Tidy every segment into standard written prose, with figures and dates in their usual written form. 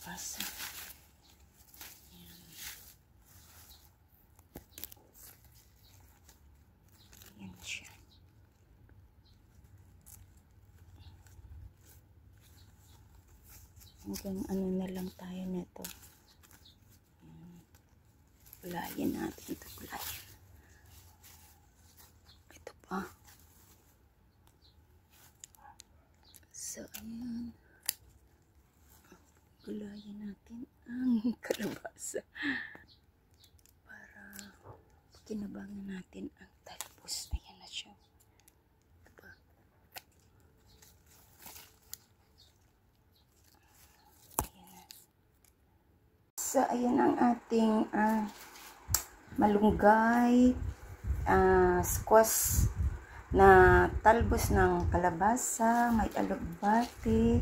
kalabasa. Yan siya. Hanggang ano na lang tayo nito. Gulayin natin ito. Gulayin. Ito pa. So, ayan. Gulayin natin ang kalabasa. Para kinabangan natin ang talbos. Ayan na siya. Diba? Ayan na. So, ayan ang ating malunggay, squash na talbos ng kalabasa, may alugbati,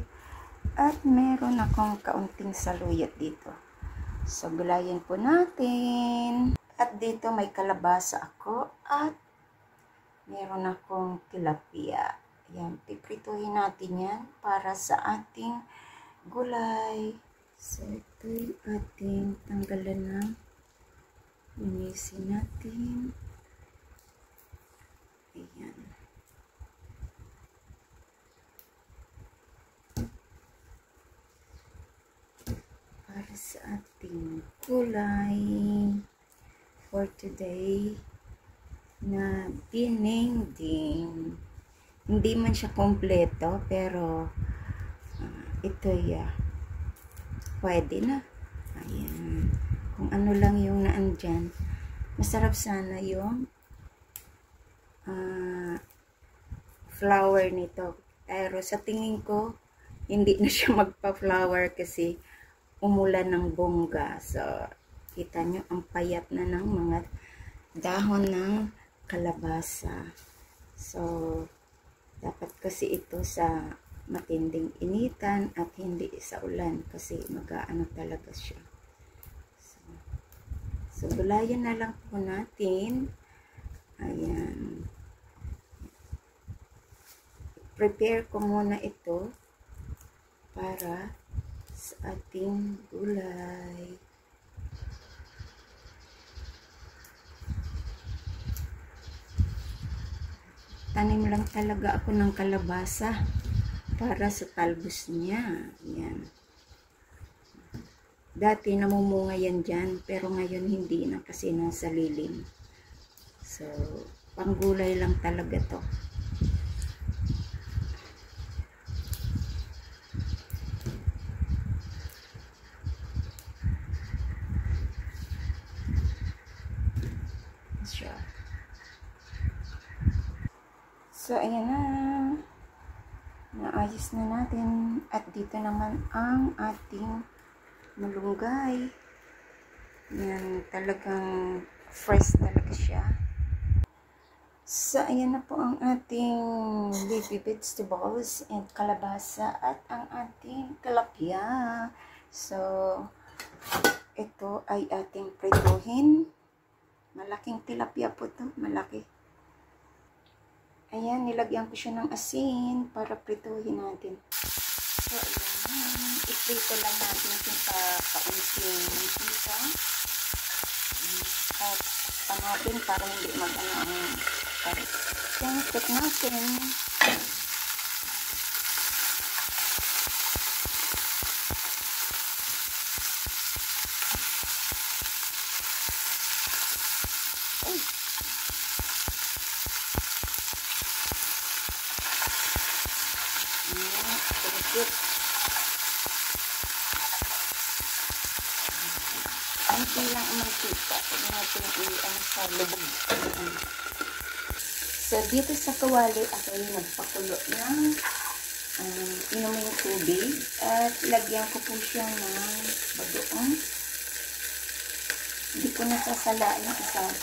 at meron akong kaunting saluyot dito. So, gulayin po natin. At dito may kalabasa ako at meron akong tilapia. Ayan, piprituhin natin yan para sa ating gulay. So, ito yung ating tanggalan ng linisin natin. Ayan. Para sa ating gulay for today na dinengding. Hindi man siya kompleto pero ito pwede na. Ayan. Kung ano lang yung naandyan. Masarap sana yung flower nito. Pero sa tingin ko, hindi na siya magpa-flower kasi umulan ng bongga. So, kita nyo, ang payat na ng mga dahon ng kalabasa. So, dapat kasi ito sa matinding initan at hindi sa ulan kasi mag-aano talaga siya. So, gulayan na lang po natin. Ayan. Prepare ko muna ito para sa ating gulay. Tanim lang talaga ako ng kalabasa para sa talbos niya. Ayan. Dati namumunga yan dyan, pero ngayon hindi na kasi nasa lilim. So, panggulay lang talaga to. So, ayan na. Naayos na natin. At dito naman ang ating malunggay. Yan, talagang fresh talaga siya. So, ayan na po ang ating leafy vegetables and kalabasa at ang ating tilapia. So, ito ay ating prituhin. Malaking tilapia po ito. Malaki. Ayan, nilagyan ko siya ng asin para prituhin natin. So, ayan. Iprito lang natin ito sa kaunting mantika. At panapin para hindi mag-ano ang karit. Then, cook natin. Konti lang ang mantika. Pwede natin i-ano sa lubog. So, dito sa kawali, ako yung nagpakulo ng inuming tubig. At lagyan ko po siya ng bagoong. Hindi ko nasasalain.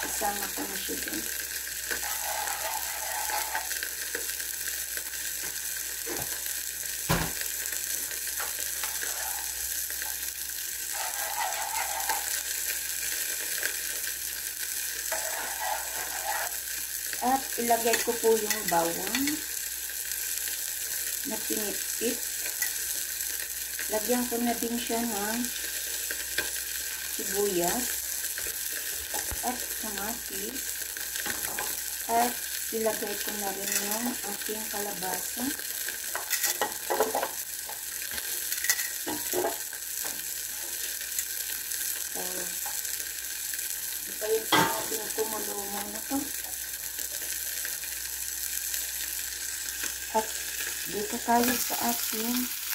Isama ko na siya dun. At ilagay ko po yung bawang na pinipit. Lagyan ko na din siya ng sibuyas at kamatis. At ilagay ko na rin yung ating kalabasa. So, ipayin po natin kumulo muna to. At dito tayo sa ating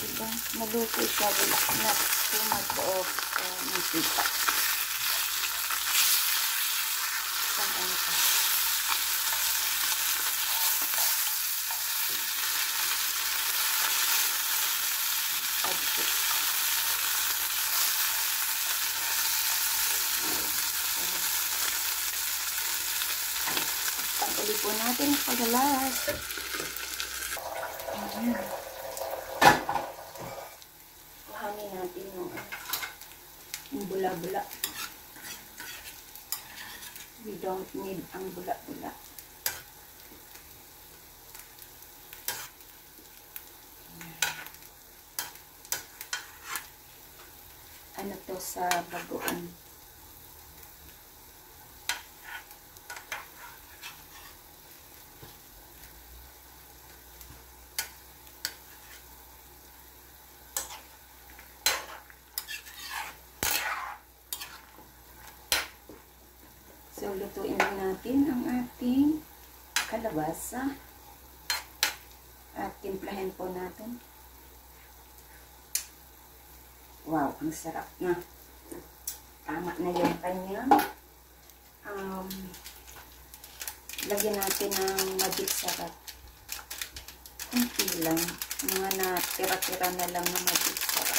diba, maluto siya with not too much of mantika. Isang ano pa. Pag-uli po natin pagalas. Ayan. Kuhanin natin yung bula-bula. We don't need ang bula-bula. Ano to sa bagoong. So, lutuin na natin ang ating kalabasa. At timplahin po natin. Wow, ang sarap na. Tama na yung kanyang. Lagyan natin ng magic sarap. Kunti lang. Mga natira-tira na lang na magic sarap.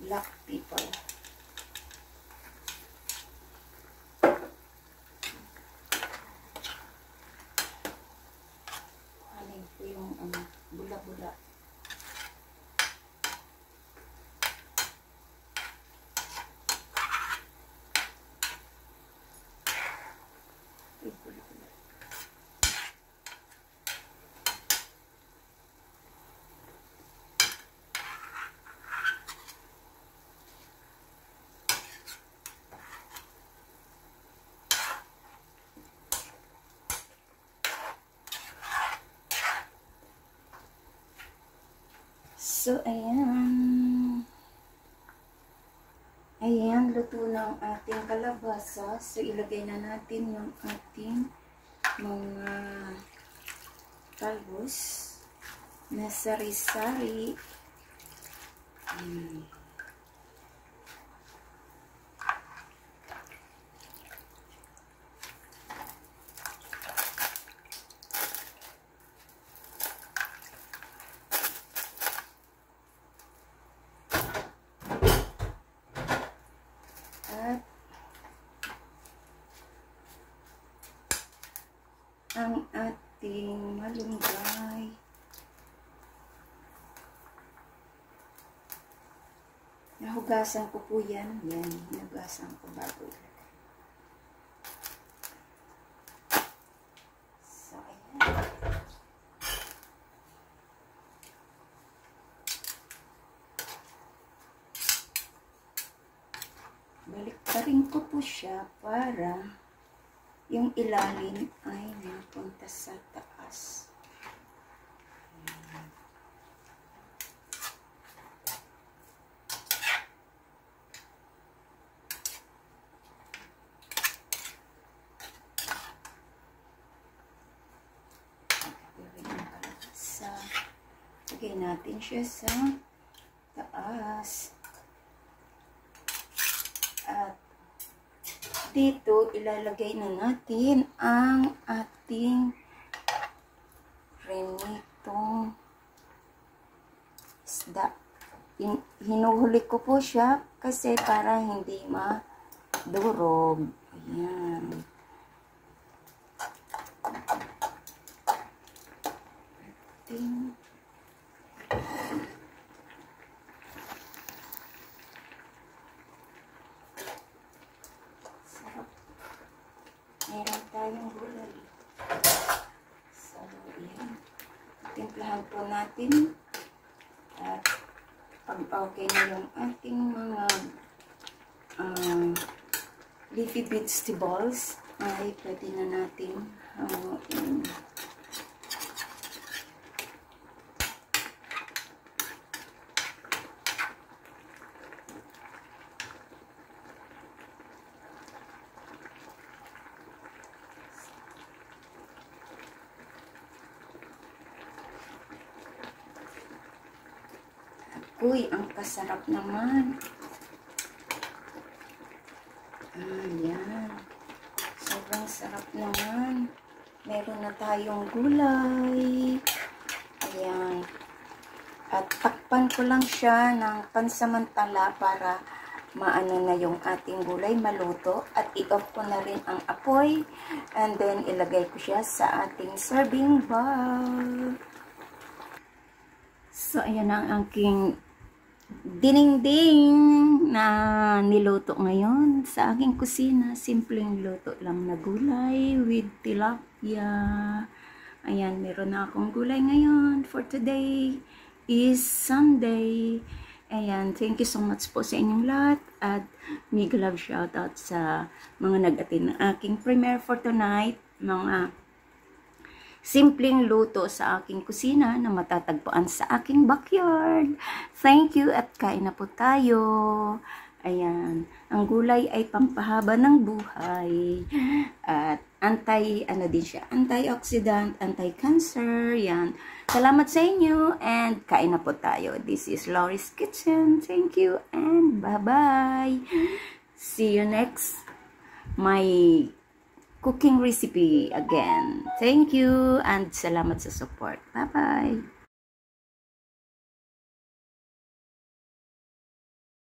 Black pepper. Kuhanin ko yung bula-bula. Bula-bula. So, ayan. Ayan, luto na ang ating kalabasa. So, ilagay na natin yung ating mga talbos na sari-sari. At ang ating malunggay. Nahugasan ko po yan. Yan, nahugasan ko bago ilagay. So, ayan. Baliktarin ko po siya para yung ilalim ay napunta sa taas. Lagay natin siya sa taas. At dito, ilalagay na natin ang ating prinitong isda. Hinuhuli ko po siya kasi para hindi madurog. Ayan. lang po natin. At pag okay na yung ating mga leafy vegetables, ay pwede na natin uy, ang kasarap naman. Ayan. Sobrang sarap naman. Meron na tayong gulay. Ayan. At takpan ko lang siya ng pansamantala para maano na yung ating gulay, maluto. At i-off ko na rin ang apoy. And then, ilagay ko siya sa ating serving bowl. So, ayan ang aking dinding na niluto ngayon sa aking kusina. Simpleng luto lang na gulay with tilapia. Ayan, meron na akong gulay ngayon. For today is Sunday. Ayan, thank you so much po sa inyong lahat. At mega love shoutout sa mga nag-attend ng aking premiere for tonight. Mga simpleng luto sa aking kusina na matatagpuan sa aking backyard. Thank you at kain na po tayo. Ayan, ang gulay ay pampahaba ng buhay. At antioxidant, anti-cancer. Yan. Salamat sa inyo and kain na po tayo. This is Lori's Kitchen. Thank you and bye-bye. See you next my cooking recipe again. Thank you and salamat sa support. Bye-bye.